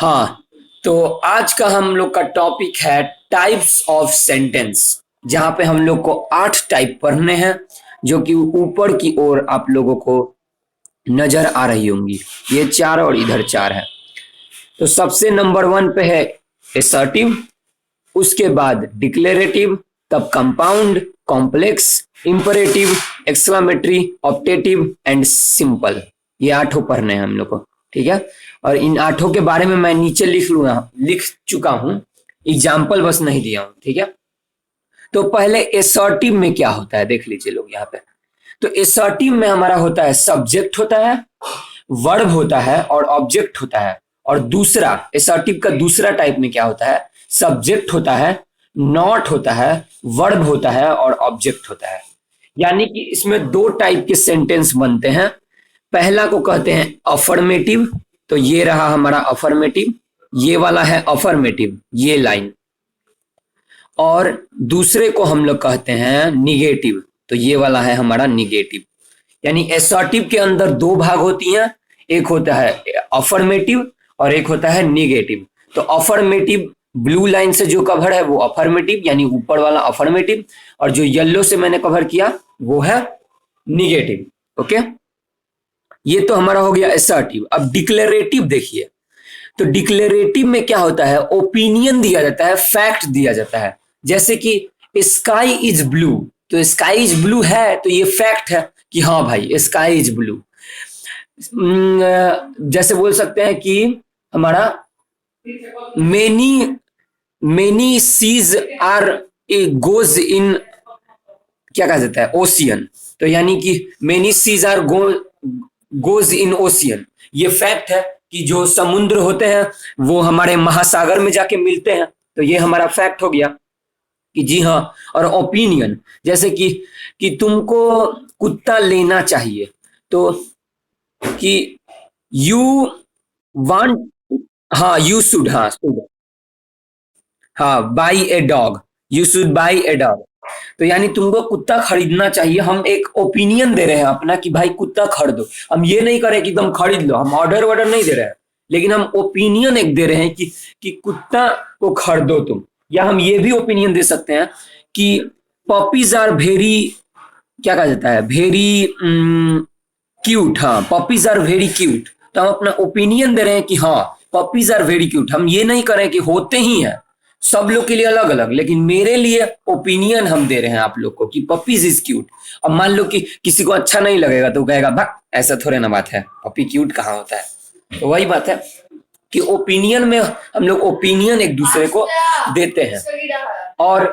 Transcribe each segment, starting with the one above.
हाँ, तो आज का हम लोग का टॉपिक है टाइप्स ऑफ सेंटेंस, जहां पे हम लोग को 8 टाइप पढ़ने हैं, जो कि ऊपर की ओर आप लोगों को नजर आ रही होंगी। ये 4 और इधर 4 है। तो सबसे नंबर 1 पे है एसर्टिव, उसके बाद डिक्लेरेटिव, तब compound, complex, imperative, exclamatory, optative and simple. ये 8 पढ़ने हैं हम लोग को, ठीक है। और इन 8 के बारे में मैं नीचे लिख चुका हूं, एग्जाम्पल बस नहीं दिया हूं, ठीक है। तो पहले एसर्टिव में क्या होता है देख लीजिए लोग यहाँ पे। तो एसर्टिव में हमारा होता है सब्जेक्ट होता है, वर्ब होता है और ऑब्जेक्ट होता है। और दूसरा एसर्टिव का दूसरा टाइप में क्या होता है, सब्जेक्ट होता है, नॉट होता है, वर्ब होता है और ऑब्जेक्ट होता है। यानी कि इसमें 2 टाइप के सेंटेंस बनते हैं। पहला को कहते हैं अफर्मेटिव, तो ये रहा हमारा अफर्मेटिव, ये वाला है अफर्मेटिव, ये लाइन। और दूसरे को हम लोग कहते हैं निगेटिव, तो ये वाला है हमारा निगेटिव। यानी एसर्टिव के अंदर 2 भाग होती हैं, एक होता है अफर्मेटिव और एक होता है निगेटिव। तो अफर्मेटिव ब्लू लाइन से जो कवर है वो अफर्मेटिव, यानी ऊपर वाला अफर्मेटिव, और जो येलो से मैंने कवर किया वो है निगेटिव। ओके, ये तो हमारा हो गया एसर्टिव। अब डिक्लेरेटिव देखिए। तो डिक्लेरेटिव में क्या होता है, ओपिनियन दिया जाता है, फैक्ट दिया जाता है। जैसे कि स्काई इज ब्लू, तो स्काई इज ब्लू है तो ये फैक्ट है कि हाँ भाई स्काई इज ब्लू। जैसे बोल सकते हैं कि हमारा many many seas are goes in, क्या कहा जाता है, ओशियन। तो यानी कि many seas are goes in ocean, ये फैक्ट है कि जो समुद्र होते हैं वो हमारे महासागर में जाके मिलते हैं। तो ये हमारा फैक्ट हो गया कि जी हाँ। और ओपिनियन, जैसे कि तुमको कुत्ता लेना चाहिए, तो कि यू वांट, हाँ यू शुड, हाँ by a dog, you should by a dog. तो यानी तुमको कुत्ता खरीदना चाहिए। हम एक ओपिनियन दे रहे हैं अपना कि भाई कुत्ता खरीदो। हम ये नहीं करें कि तुम खरीद लो, हम ऑर्डर वर्डर नहीं दे रहे हैं, लेकिन हम ओपिनियन एक दे रहे हैं कि कुत्ता को खरीदो तुम। या हम ये भी ओपिनियन दे सकते हैं कि पपीज आर वेरी, क्या कहा जाता है, वेरी क्यूट। हाँ पपीज आर वेरी क्यूट। तो हम अपना ओपिनियन दे रहे हैं कि हाँ पपीज आर वेरी क्यूट। हम ये नहीं करें कि होते ही हैं सब लोग के लिए अलग अलग, लेकिन मेरे लिए ओपिनियन हम दे रहे हैं आप लोग को कि पपीज इज क्यूट। अब मान लो कि किसी को अच्छा नहीं लगेगा तो कहेगा भाग, ऐसा थोड़े ना बात है, पपी क्यूट कहाँ होता है। तो वही बात है कि ओपिनियन में हम लोग ओपिनियन एक दूसरे को देते हैं। और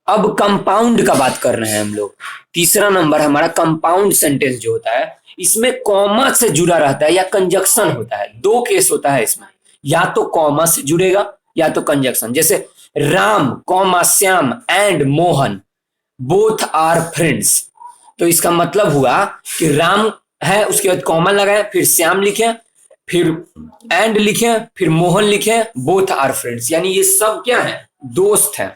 अब कंपाउंड का बात कर रहे हैं हम लोग। तीसरा नंबर हमारा कंपाउंड सेंटेंस जो होता है, इसमें कॉमा से जुड़ा रहता है या कंजक्शन होता है। 2 केस होता है इसमें, या तो कॉमा से जुड़ेगा या तो कंजक्शन। जैसे Ram comma Shyam and Mohan both are friends. तो इसका मतलब हुआ कि राम है, उसके बाद कॉमा लगाए, फिर श्याम लिखे, फिर एंड लिखे, फिर मोहन लिखे, बोथ आर फ्रेंड्स, यानी ये सब क्या है, दोस्त है।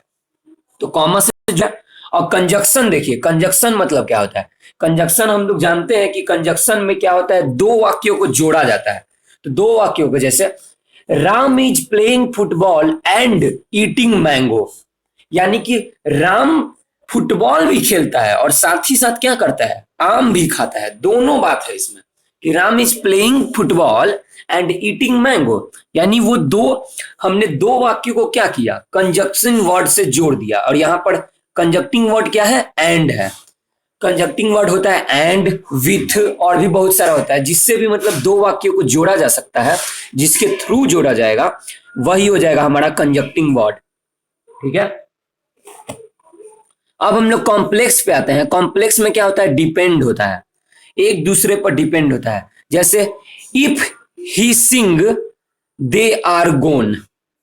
तो कॉमा से जो, और कंजक्शन देखिए, कंजक्शन मतलब क्या होता है। कंजक्शन हम लोग जानते हैं कि कंजक्शन में क्या होता है, 2 वाक्यों को जोड़ा जाता है। तो 2 वाक्यों को, जैसे Ram is playing football and eating mango, यानी कि राम फुटबॉल भी खेलता है और साथ ही साथ क्या करता है, आम भी खाता है। दोनों बात है इसमें कि Ram is playing football and eating mango, यानी वो हमने 2 वाक्यों को क्या किया, कंजक्शन वर्ड से जोड़ दिया। और यहां पर कंजक्टिंग वर्ड क्या है, एंड है। कंजक्टिंग वर्ड होता है एंड, विथ, और भी बहुत सारा होता है, जिससे भी मतलब 2 वाक्यों को जोड़ा जा सकता है। जिसके थ्रू जोड़ा जाएगा वही हो जाएगा हमारा कंजक्टिंग वर्ड, ठीक है। अब हम लोग कॉम्प्लेक्स पे आते हैं। कॉम्प्लेक्स में क्या होता है, डिपेंड होता है, एक दूसरे पर डिपेंड होता है। जैसे if he Singh they are गोन,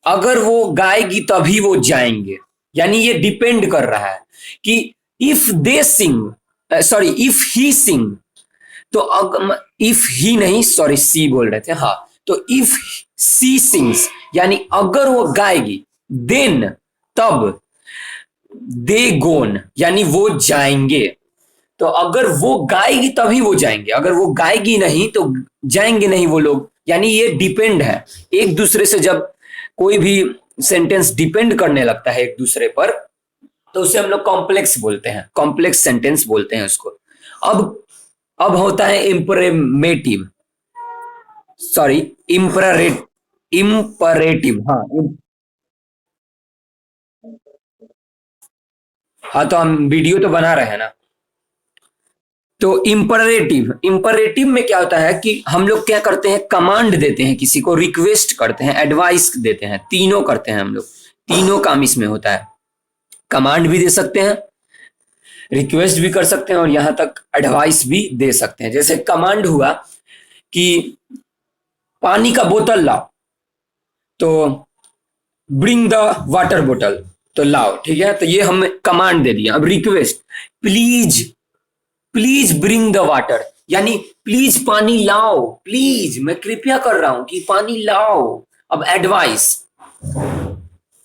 अगर वो गाएगी तभी वो जाएंगे, यानी ये डिपेंड कर रहा है कि if they sing, sorry if he sing, तो इफ ही नहीं, सॉरी सी बोल रहे थे, हाँ। तो इफ सी सिंग्स, यानी अगर वो गाएगी, देन, तब, दे गोन, यानी वो जाएंगे। तो अगर वो गाएगी तभी वो जाएंगे, अगर वो गाएगी नहीं तो जाएंगे नहीं वो लोग। यानी ये डिपेंड है एक दूसरे से। जब कोई भी सेंटेंस डिपेंड करने लगता है एक दूसरे पर तो उसे हम लोग कॉम्प्लेक्स बोलते हैं, कॉम्प्लेक्स सेंटेंस बोलते हैं उसको। अब अब होता है इम्परेमेटिव, सॉरी, इम्परेट इम्परेटिव। हाँ हाँ, तो हम वीडियो तो बना रहे हैं ना। तो इम्परेटिव, इम्परेटिव में क्या होता है कि हम लोग क्या करते हैं, कमांड देते हैं, किसी को रिक्वेस्ट करते हैं, एडवाइस देते हैं, तीनों करते हैं हम लोग। तीनों काम इसमें होता है। कमांड भी दे सकते हैं, रिक्वेस्ट भी कर सकते हैं, और यहां तक एडवाइस भी दे सकते हैं। जैसे कमांड हुआ कि पानी का बोतल लाओ, तो ब्रिंग द वाटर बोतल, तो लाओ, ठीक है। तो ये हमने कमांड दे दिया। अब request, please, please bring the water, यानी प्लीज पानी लाओ, प्लीज मैं कृपया कर रहा हूं कि पानी लाओ। अब एडवाइस,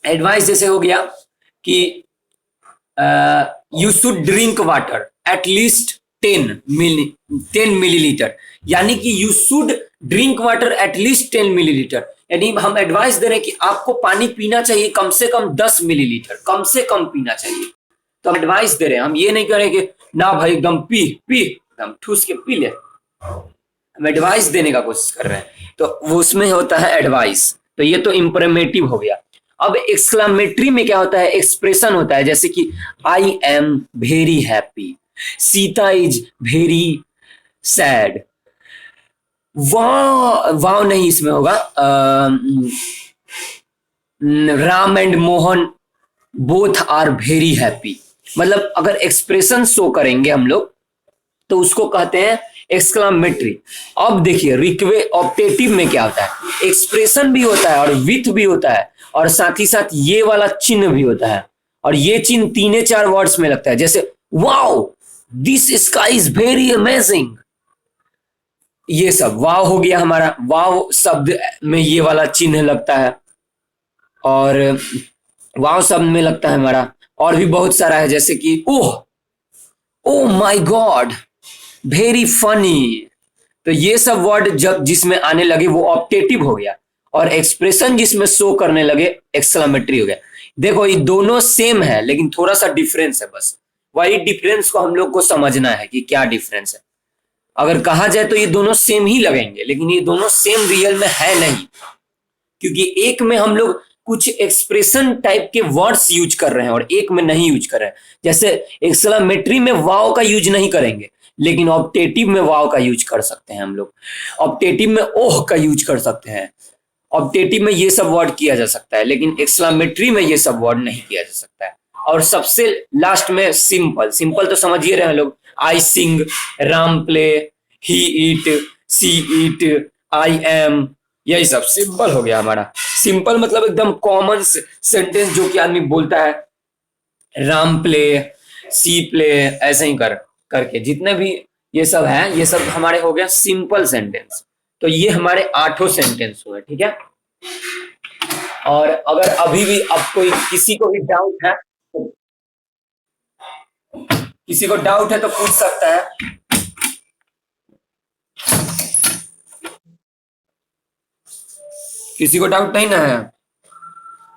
एडवाइस जैसे हो गया कि you should drink water at least 10 millilitre, यानी कि you should drink water at least 10 millilitre, यानी हम एडवाइस दे रहे हैं कि आपको पानी पीना चाहिए कम से कम 10 मिलीलीटर, कम से कम पीना चाहिए। तो हम एडवाइस दे रहे हैं, हम ये नहीं करें कि ना भाई एकदम पी पी, एकदम ठूस के पी ले। हम एडवाइस देने का कोशिश कर रहे हैं, तो वो उसमें होता है एडवाइस। तो ये तो इंप्रेमेटिव हो गया। अब एक्सक्लामेटरी में क्या होता है, एक्सप्रेशन होता है। जैसे कि I am very happy, Sita is very sad. वाह, वाह नहीं इसमें होगा, Ram and Mohan both are very happy. मतलब अगर एक्सप्रेशन शो करेंगे हम लोग तो उसको कहते हैं एक्सक्लामेटरी। अब देखिए रिक्वे ऑप्टेटिव में क्या होता है, एक्सप्रेशन भी होता है और विथ भी होता है, और साथ ही साथ ये वाला चिन्ह भी होता है, और ये चिन्ह 3 4 वर्ड्स में लगता है। जैसे wow, this sky is very amazing, ये सब वाव हो गया हमारा। वाव शब्द में ये वाला चिन्ह लगता है, और वाव शब्द में लगता है हमारा। और भी बहुत सारा है, जैसे कि ओह, ओ माई गॉड, वेरी फनी। तो ये सब वर्ड जब जिसमें आने लगे वो ऑप्टेटिव हो गया, और एक्सप्रेशन जिसमें शो करने लगे एक्सक्लामेटरी हो गया। देखो ये दोनों सेम है लेकिन थोड़ा सा डिफरेंस है, बस वही डिफरेंस को हम लोग को समझना है कि क्या डिफरेंस है। अगर कहा जाए तो ये दोनों सेम ही लगेंगे, लेकिन ये दोनों सेम रियल में है नहीं, क्योंकि एक में हम लोग कुछ एक्सप्रेशन टाइप के वर्ड्स यूज कर रहे हैं और एक में नहीं यूज कर रहे हैं। जैसे एक्सक्लामेटरी में वाव का यूज नहीं करेंगे, लेकिन ऑप्टेटिव में वाव का यूज कर सकते हैं हम लोग। ऑप्टेटिव में ओह का यूज कर सकते हैं, ऑप्टेटिव में ये सब वर्ड किया जा सकता है, लेकिन एक्सक्लामेटरी में ये सब वर्ड नहीं किया जा सकता है। और सबसे लास्ट में सिंपल, सिंपल तो समझिए रहे हैं लोग, I sing, Ram play, he eat, she eat, I am, यही सब सिंपल हो गया हमारा। सिंपल मतलब एकदम कॉमन सेंटेंस जो कि आदमी बोलता है, राम प्ले, सी प्ले, ऐसे ही करके जितने भी ये सब है, ये सब हमारे हो गया सिंपल सेंटेंस। तो ये हमारे 8 सेंटेंस हुए, ठीक है। और अगर अभी भी अब कोई किसी को भी डाउट है, किसी को डाउट है तो पूछ सकता है। किसी को डाउट नहीं ना है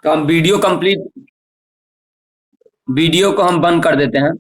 तो हम वीडियो कंप्लीट, वीडियो को हम बंद कर देते हैं।